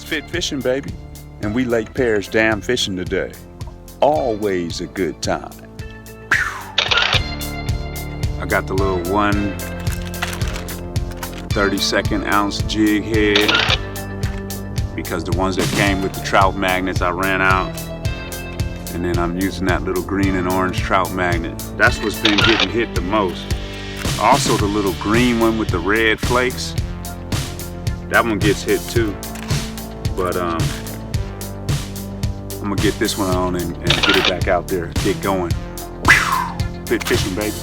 Fit Fishing, baby. And we Lake Perris Dam fishing today. Always a good time. I got the little 1/32 ounce jig head because the ones that came with the trout magnets I ran out. And then I'm using that little green and orange trout magnet. That's what's been getting hit the most. Also the little green one with the red flakes. That one gets hit too. But I'm gonna get this one on and get it back out there, get going. Fit fishing, baby.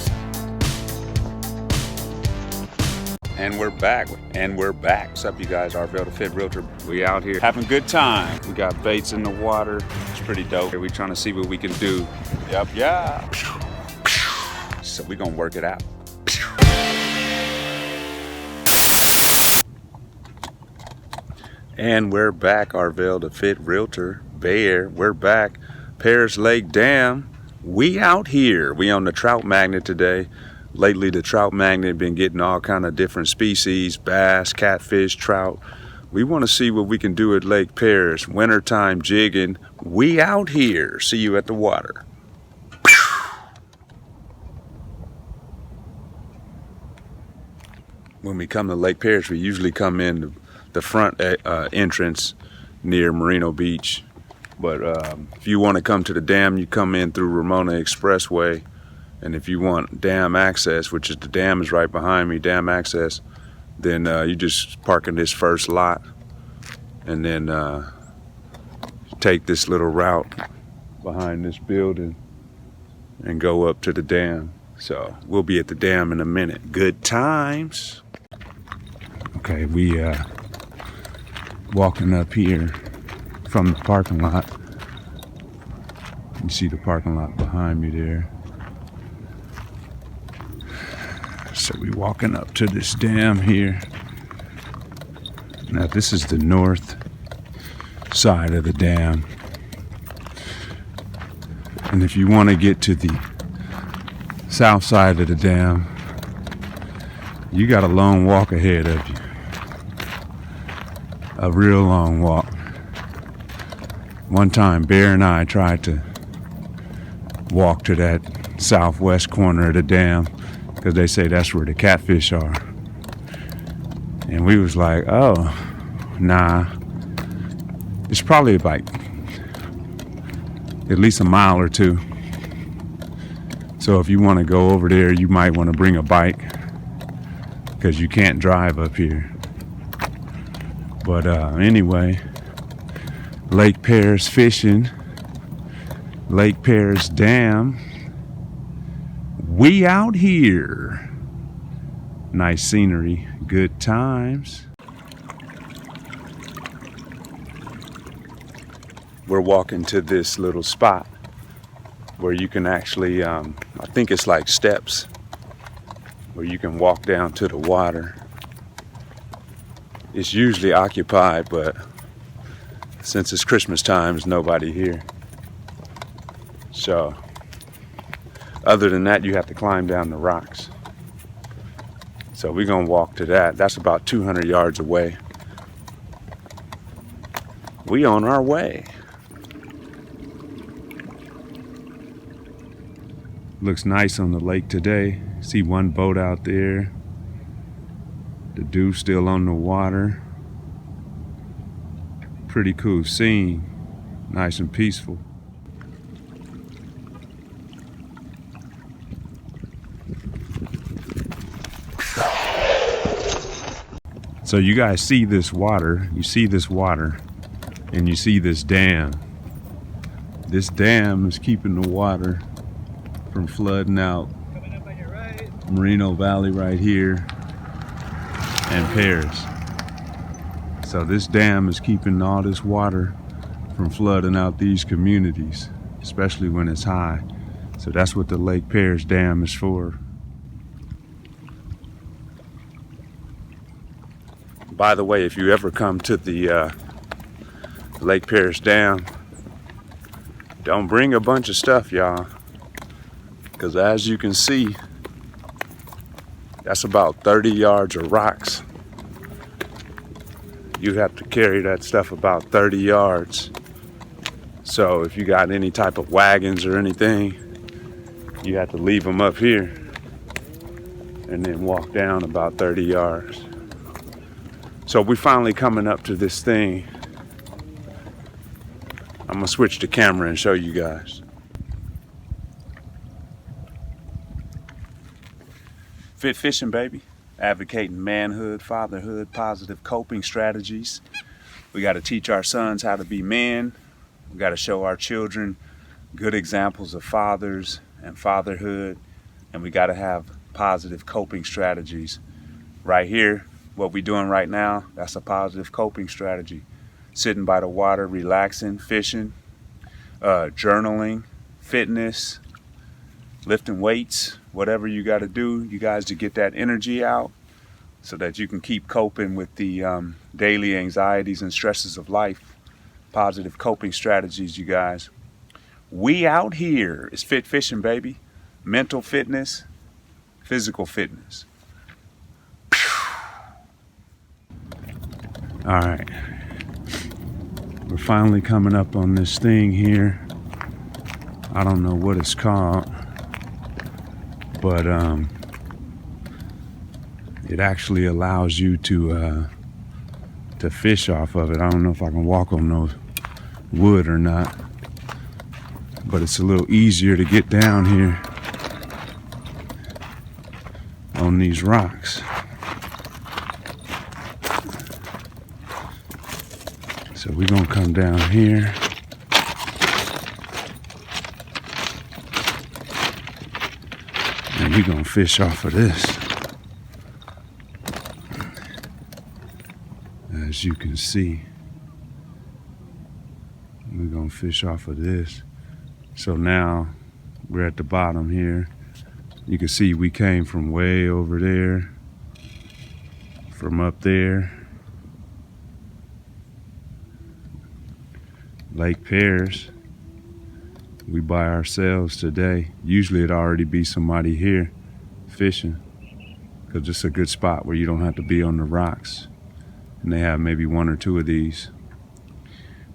And we're back. What's up, you guys? Arvel the Fit Realtor. We out here having a good time. We got baits in the water. It's pretty dope. We trying to see what we can do. Yep, yeah. So we gonna work it out. And we're back, Arvel the Fit Realtor. Bear, we're back. Perris Lake Dam. We out here. We on the trout magnet today. Lately the trout magnet been getting all kind of different species, bass, catfish, trout. We want to see what we can do at Lake Perris. Wintertime jigging. We out here. See you at the water. When we come to Lake Perris, we usually come in the front entrance near Moreno Beach. But if you want to come to the dam, you come in through Ramona Expressway. And if you want dam access, which is the dam is right behind me, dam access, then you just park in this first lot and then take this little route behind this building and go up to the dam. So we'll be at the dam in a minute. Good times. Okay, we walking up here from the parking lot. You see the parking lot behind me there. So we walking up to this dam here. Now this is the north side of the dam. And if you want to get to the south side of the dam, you got a long walk ahead of you. A real long walk. One time Bear and I tried to walk to that southwest corner of the dam because they say that's where the catfish are. And we was like, oh, nah. It's probably like at least a mile or two. So if you want to go over there, you might want to bring a bike because you can't drive up here. But anyway, Lake Perris fishing, Lake Perris Dam. We out here. Nice scenery, good times. We're walking to this little spot where you can actually, I think it's like steps, where you can walk down to the water. It's usually occupied, but since it's Christmas time, there's nobody here. So, other than that, you have to climb down the rocks. So we're gonna walk to that. That's about 200 yards away. We on our way. Looks nice on the lake today. See one boat out there. The dew's still on the water. Pretty cool scene. Nice and peaceful. So you guys see this water, and you see this dam. This dam is keeping the water from flooding out Moreno Valley right here and Perris. So this dam is keeping all this water from flooding out these communities, especially when it's high. So that's what the Lake Perris Dam is for. By the way, if you ever come to the Lake Perris Dam, don't bring a bunch of stuff, y'all. Because as you can see, that's about 30 yards of rocks. You have to carry that stuff about 30 yards. So if you got any type of wagons or anything, you have to leave them up here and then walk down about 30 yards. So we're finally coming up to this thing. I'm gonna switch the camera and show you guys. Fit fishing, baby. Advocating manhood, fatherhood, positive coping strategies. We got to teach our sons how to be men. We got to show our children good examples of fathers and fatherhood. And we got to have positive coping strategies. Right here, what we're doing right now, that's a positive coping strategy. Sitting by the water, relaxing, fishing, journaling, fitness, lifting weights, whatever you got to do, you guys, to get that energy out so that you can keep coping with the daily anxieties and stresses of life. Positive coping strategies, you guys. We out here is fit fishing, baby. Mental fitness, physical fitness. All right. We're finally coming up on this thing here. I don't know what it's called, but it actually allows you to fish off of it. I don't know if I can walk on no wood or not, but it's a little easier to get down here on these rocks. So we're gonna come down here. And we're gonna fish off of this. As you can see, we're gonna fish off of this. So now we're at the bottom here. You can see we came from way over there, from up there, Lake Perris. We by ourselves today. Usually it'd already be somebody here fishing, because it's a good spot where you don't have to be on the rocks. And they have maybe one or two of these.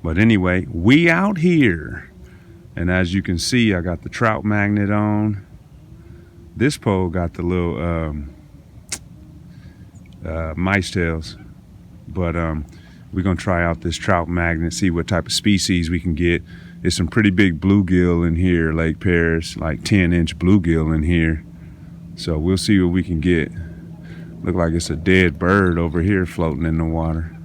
But anyway, we out here. And as you can see, I got the trout magnet on. This pole got the little mice tails. But we're gonna try out this trout magnet, see what type of species we can get. There's some pretty big bluegill in here, Lake Perris, like 10-inch bluegill in here. So we'll see what we can get. Look like it's a dead bird over here floating in the water.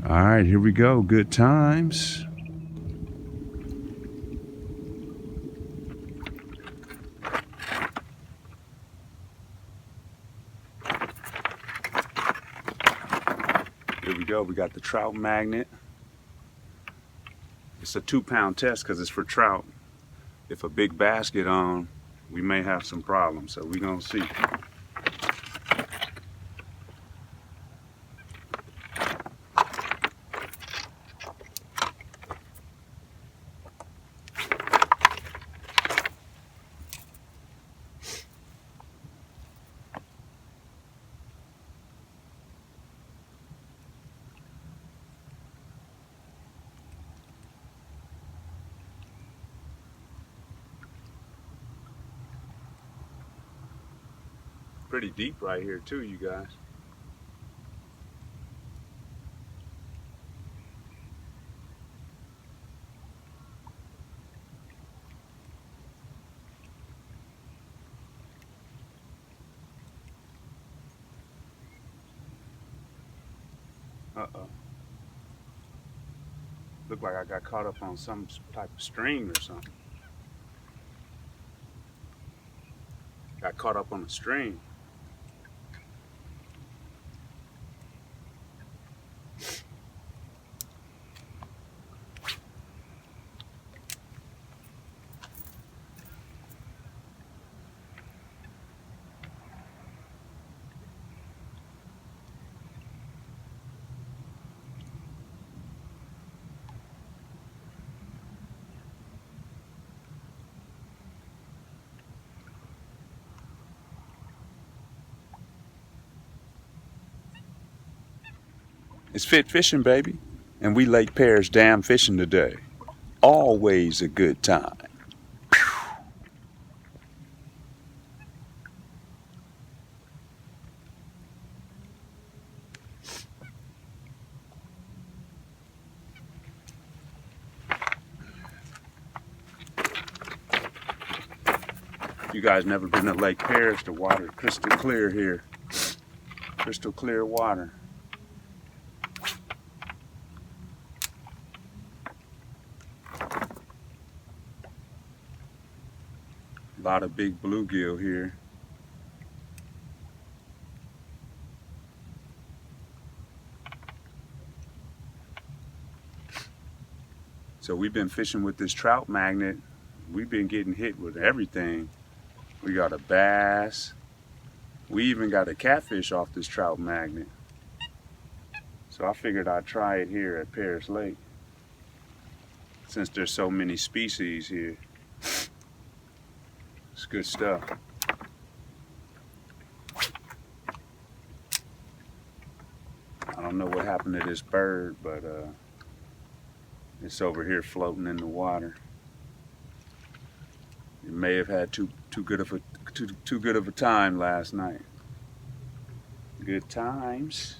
All right, here we go. Good times. Here we go. We got the trout magnet. It's a 2-pound test because it's for trout. If a big bass get on, we may have some problems. So we're gonna see. Pretty deep right here too, you guys. Uh-oh. Looked like I got caught up on some type of string or something. Got caught up on a string. It's Fit Fishing, baby, and we Lake Perris Dam fishing today. Always a good time. You guys never been to Lake Perris, the water crystal clear here. Crystal clear water. A lot of big bluegill here. So we've been fishing with this trout magnet. We've been getting hit with everything. We got a bass. We even got a catfish off this trout magnet. So I figured I'd try it here at Perris Lake, since there's so many species here. It's good stuff. I don't know what happened to this bird, but it's over here floating in the water. It may have had too good of a time last night. Good times.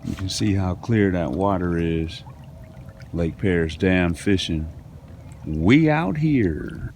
You can see how clear that water is. Lake Perris Dam fishing. We out here.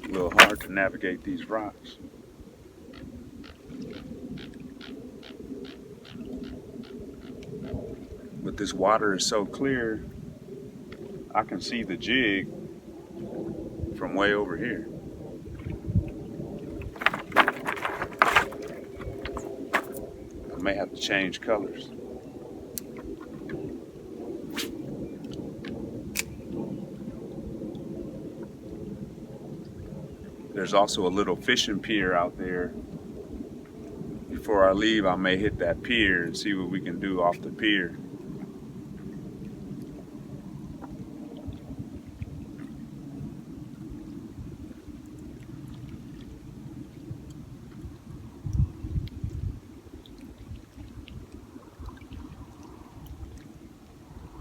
A little hard to navigate these rocks. But this water is so clear, I can see the jig from way over here. I may have to change colors. There's also a little fishing pier out there. Before I leave, I may hit that pier and see what we can do off the pier.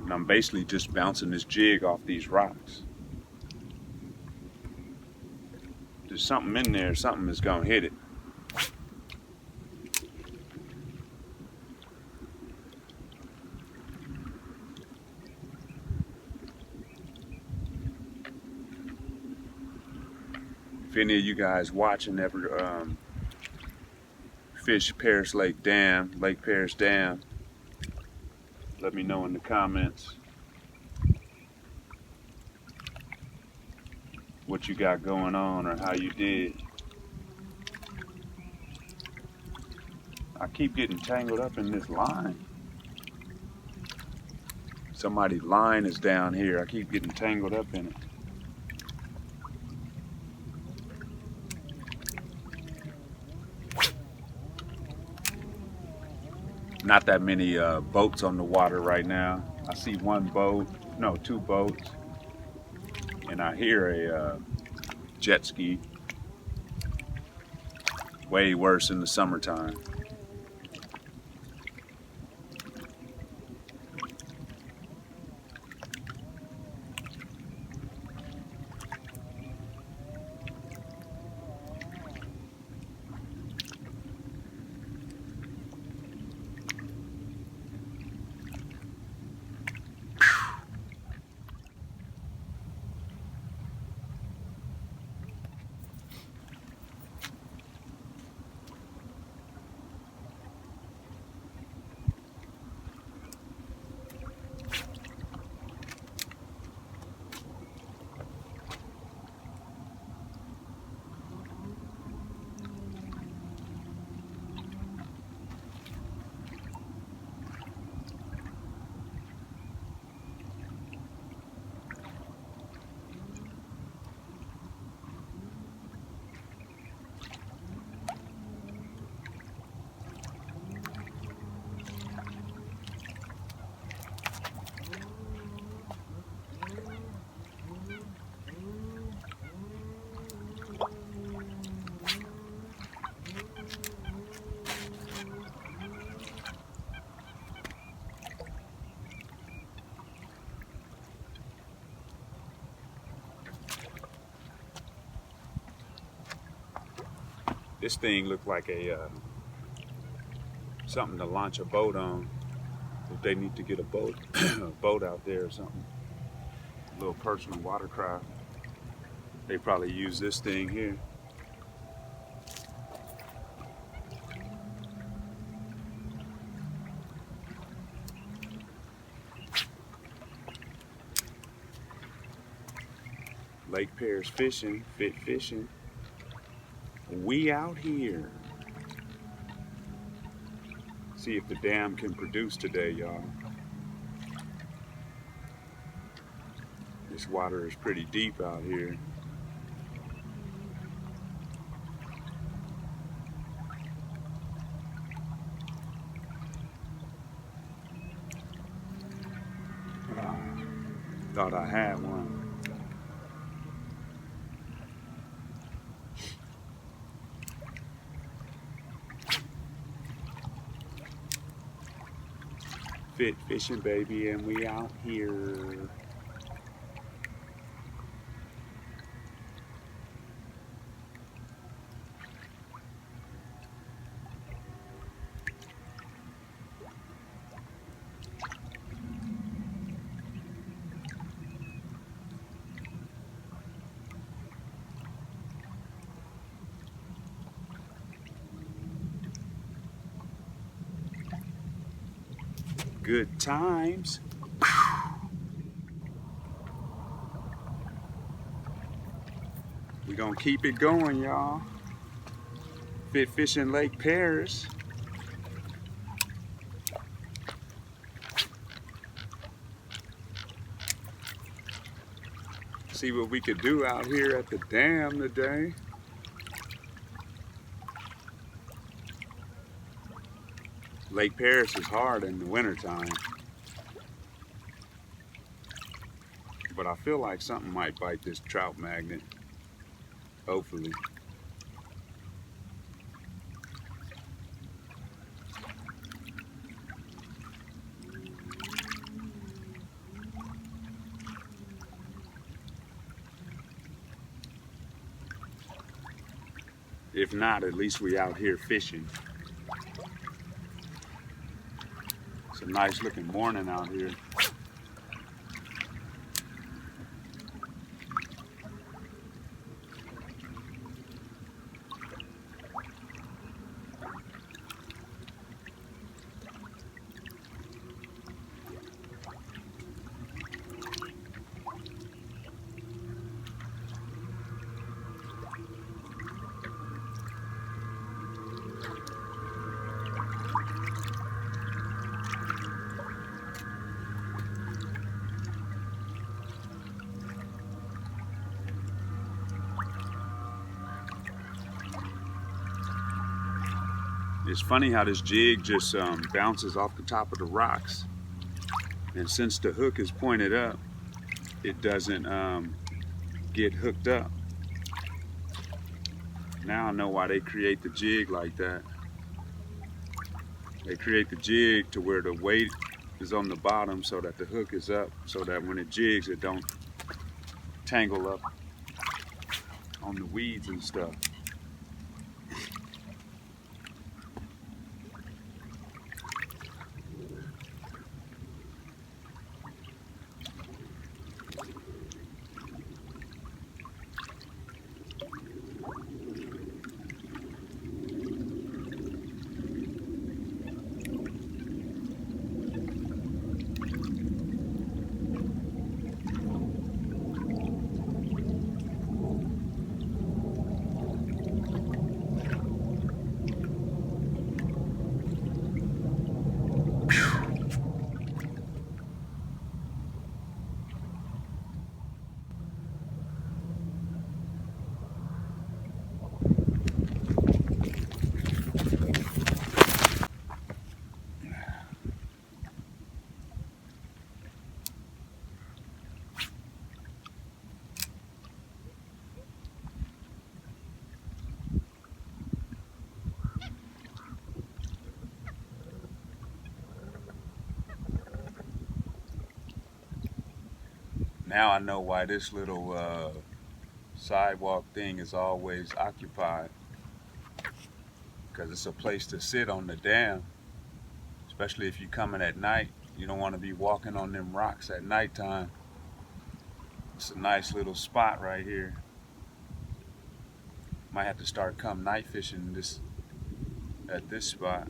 And I'm basically just bouncing this jig off these rocks. There's something in there, something is gonna hit it. If any of you guys watching ever fish Perris Lake Dam, Lake Perris Dam, let me know in the comments what you got going on or how you did. I keep getting tangled up in this line. Somebody's line is down here. I keep getting tangled up in it. Not that many boats on the water right now. I see one boat. no, 2 boats, and I hear a jet ski. Way worse in the summertime. This thing looked like a something to launch a boat on. If they need to get a boat, a boat out there or something, a little personal watercraft, they probably use this thing here. Lake Perris fishing, fit fishing. We out here. See if the dam can produce today, y'all. This water is pretty deep out here. Thought I had one. Fit fishing, baby, and we out here. Good times. We gonna keep it going, y'all. Fit fishing Lake Perris. See what we could do out here at the dam today. Lake Perris is hard in the wintertime, but I feel like something might bite this trout magnet, hopefully. If not, at least we out here fishing. It's a nice looking morning out here. It's funny how this jig just bounces off the top of the rocks. And since the hook is pointed up, it doesn't get hooked up. Now I know why they create the jig like that. They create the jig to where the weight is on the bottom so that the hook is up, so that when it jigs, it don't tangle up on the weeds and stuff. Now I know why this little sidewalk thing is always occupied, because it's a place to sit on the dam, especially if you're coming at night. You don't want to be walking on them rocks at nighttime. It's a nice little spot right here. Might have to start come night fishing at this spot.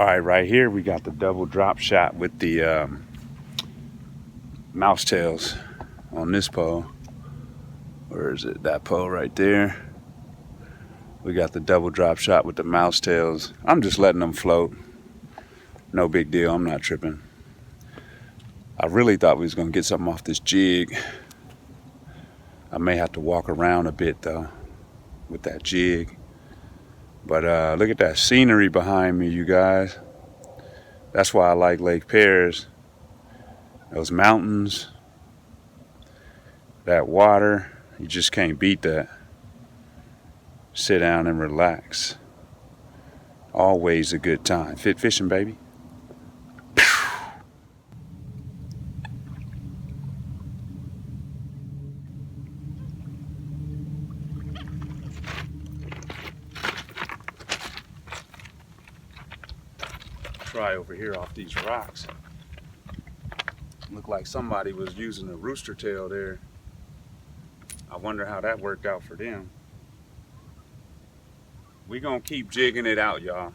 All right, right here we got the double drop shot with the mouse tails on this pole. Where is it? That pole right there. We got the double drop shot with the mouse tails. I'm just letting them float. No big deal, I'm not tripping. I really thought we was gonna get something off this jig. I may have to walk around a bit though with that jig. But look at that scenery behind me, you guys. That's why I like Lake Perris. Those mountains, that water, you just can't beat that. Sit down and relax. Always a good time. Fit fishing, baby. Try over here off these rocks. Looked like somebody was using a rooster tail there. I wonder how that worked out for them. We gonna keep jigging it out, y'all.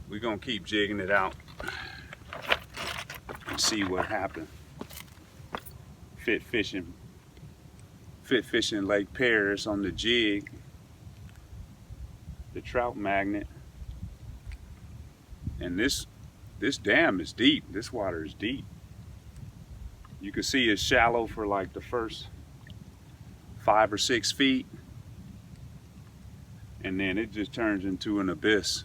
We gonna keep jigging it out and see what happens. Fit fishing Lake Perris on the jig. The trout magnet. And this dam is deep. This water is deep. You can see it's shallow for like the first 5 or 6 feet, and then it just turns into an abyss.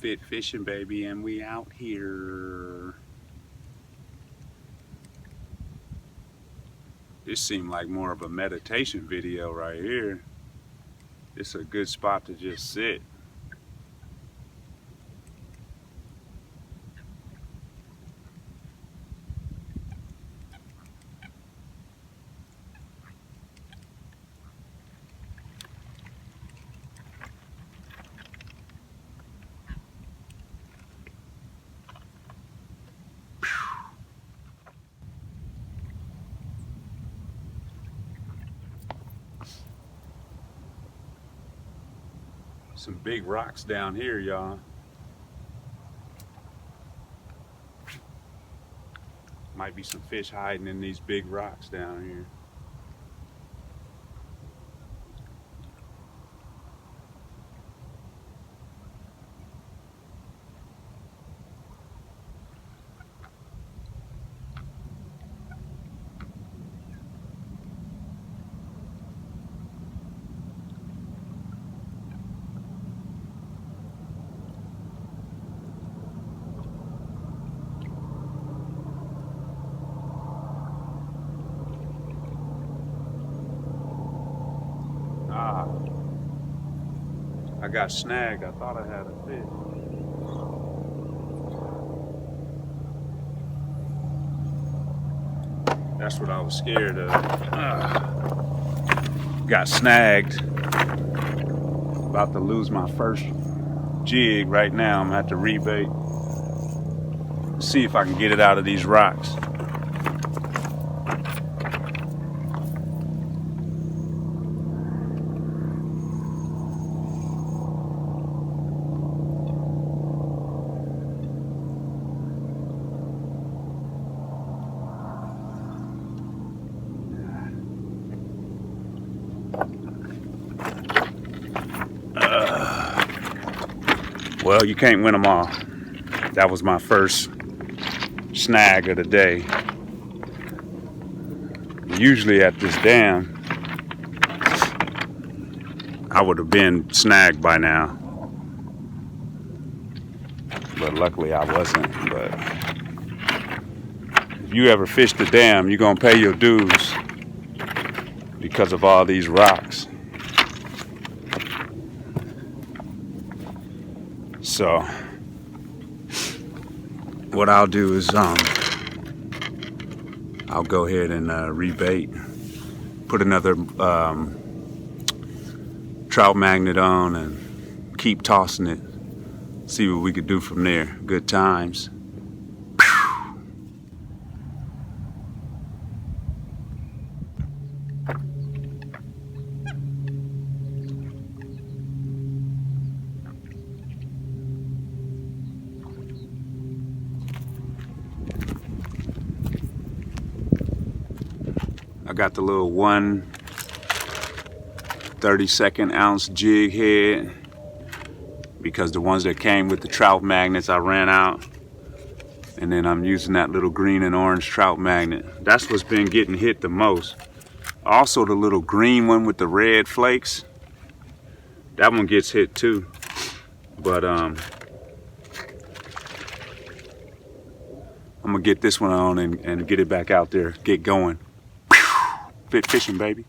Fit fishing, baby, and we out here. This seemed like more of a meditation video right here. It's a good spot to just sit. Some big rocks down here, y'all. Might be some fish hiding in these big rocks down here. I got snagged. I thought I had a fish. That's what I was scared of. Got snagged. About to lose my first jig right now. I'm gonna have to rebait. See if I can get it out of these rocks. Well, you can't win them all. That was my first snag of the day. Usually at this dam, I would have been snagged by now. But luckily I wasn't. But if you ever fish the dam, you're gonna pay your dues because of all these rocks. So what I'll do is I'll go ahead and rebait, put another trout magnet on and keep tossing it, see what we could do from there. Good times. I got the little 1/32 ounce jig head because the ones that came with the trout magnets I ran out, and then I'm using that little green and orange trout magnet. That's what's been getting hit the most. Also the little green one with the red flakes, that one gets hit too, but I'm gonna get this one on and get it back out there, get going. Fit fishing, baby.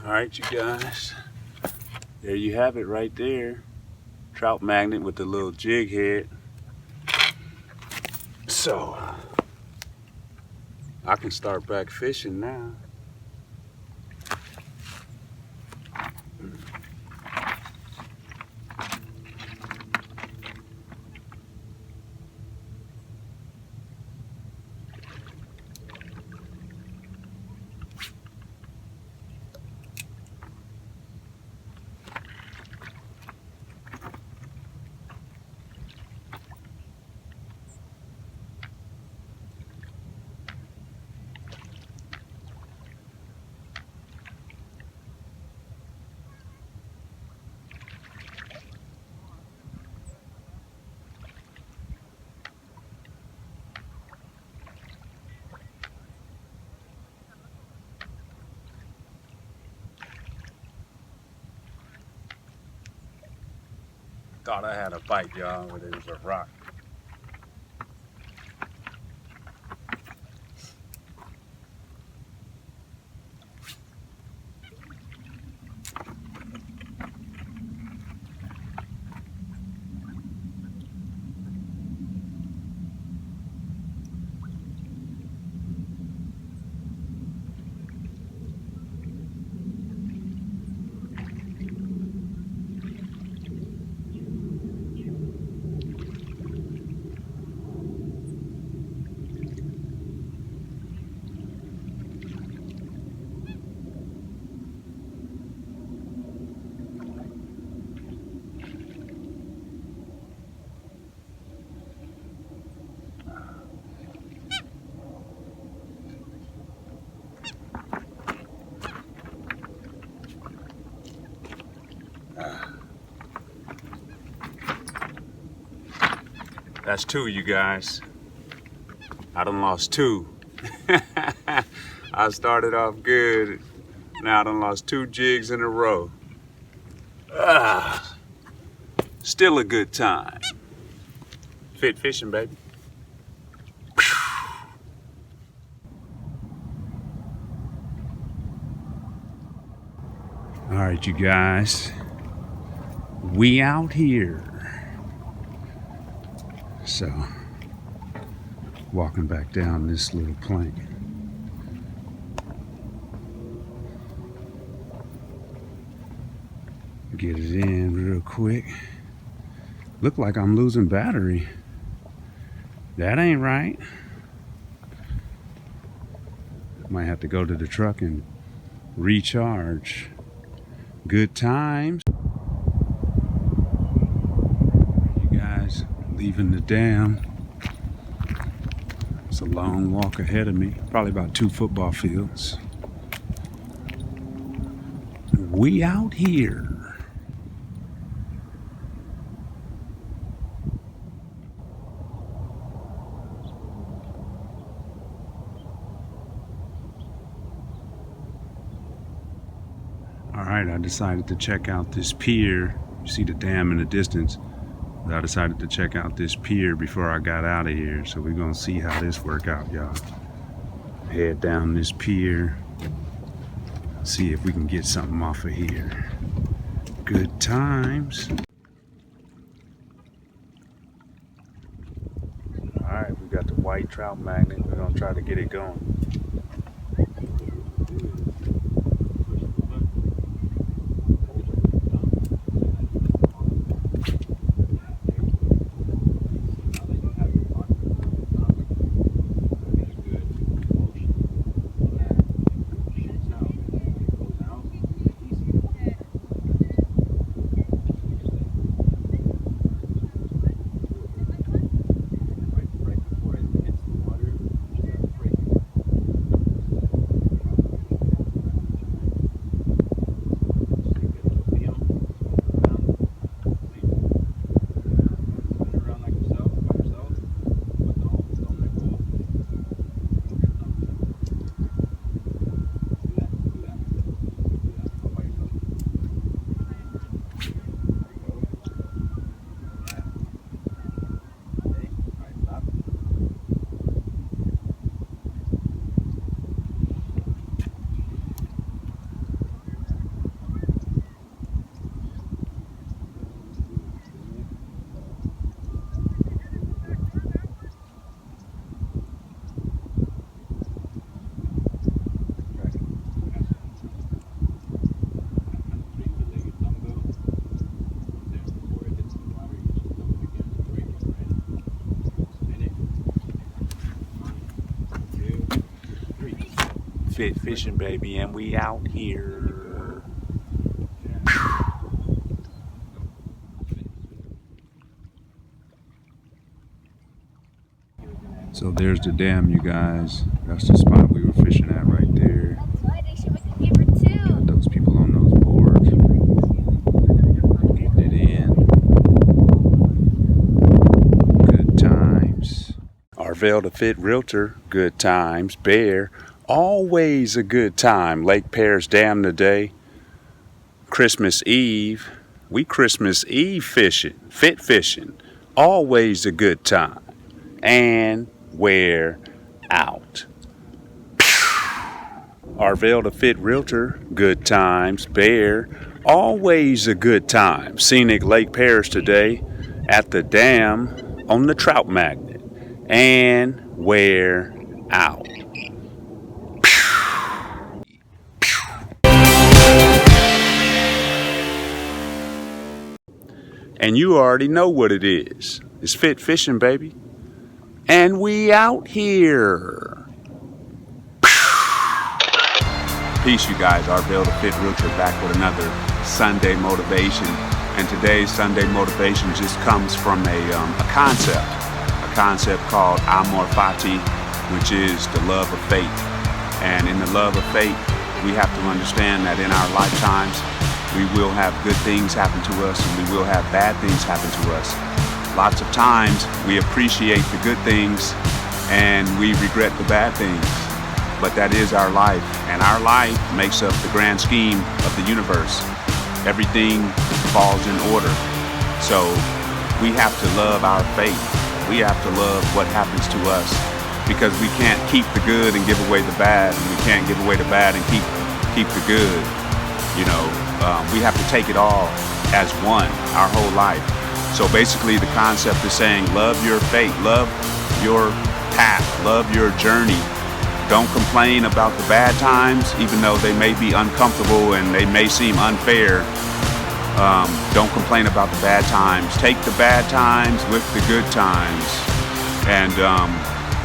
All right, you guys, there you have it right there. Trout magnet with the little jig head. So I can start back fishing now. Thought I had a bite, y'all, but it was a rock. That's two, you guys. I done lost two. I started off good. Now I done lost two jigs in a row. Still a good time. Fit fishing, baby. All right, you guys, we out here. So, walking back down this little plank. Get it in real quick. Look like I'm losing battery. That ain't right. Might have to go to the truck and recharge. Good times. You guys leaving the dam. It's a long walk ahead of me. Probably about 2 football fields. We out here. Alright, I decided to check out this pier. You see the dam in the distance. I decided to check out this pier before I got out of here. So we're gonna see how this work out, y'all. Head down this pier. See if we can get something off of here. Good times. Alright, we got the white trout magnet. We're gonna try to get it going. Fit fishing, baby, and we out here. So there's the dam, you guys. That's the spot we were fishing at right there. Got those people on those boards. Getting it in. Good times. Arvel the Fit Realtor. Good times. Bear. Always a good time. Lake Perris Dam today. Christmas Eve. We Christmas Eve fishing. Fit fishing. Always a good time. And we're out. Arvel the Fit Realtor. Good times. Bear. Always a good time. Scenic Lake Perris today at the dam on the trout magnet. And we're out. And you already know what it is. It's fit fishing, baby. And we out here. Peace, you guys. Arvel the Fit Realtor back with another Sunday motivation. And today's Sunday motivation just comes from a concept called Amor Fati, which is the love of fate. And in the love of fate, we have to understand that in our lifetimes, we will have good things happen to us and we will have bad things happen to us. Lots of times we appreciate the good things and we regret the bad things. But that is our life, and our life makes up the grand scheme of the universe. Everything falls in order. So we have to love our fate. We have to love what happens to us, because we can't keep the good and give away the bad, and we can't give away the bad and keep the good. You know, we have to take it all as one, our whole life. So basically the concept is saying love your fate, love your path, love your journey. Don't complain about the bad times, even though they may be uncomfortable and they may seem unfair. Don't complain about the bad times. Take the bad times with the good times. And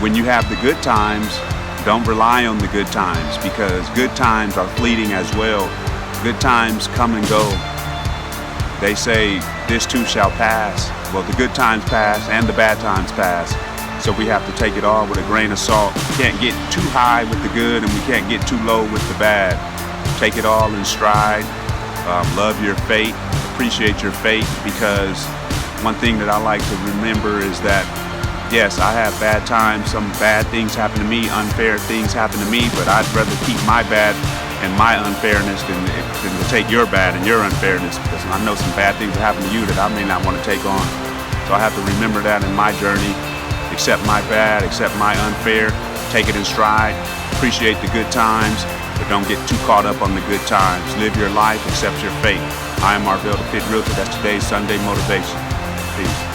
when you have the good times, don't rely on the good times, because good times are fleeting as well. Good times come and go. They say this too shall pass. Well, the good times pass and the bad times pass. So we have to take it all with a grain of salt. We can't get too high with the good and we can't get too low with the bad. Take it all in stride. Love your fate. Appreciate your fate, because one thing that I like to remember is that, yes, I have bad times. Some bad things happen to me, unfair things happen to me, but I'd rather keep my bad and my unfairness than to take your bad and your unfairness, because I know some bad things that happen to you that I may not want to take on. So I have to remember that in my journey. Accept my bad, accept my unfair, take it in stride, appreciate the good times, but don't get too caught up on the good times. Live your life, accept your fate. I am Arvel, the Fit Realtor. That's today's Sunday motivation. Peace.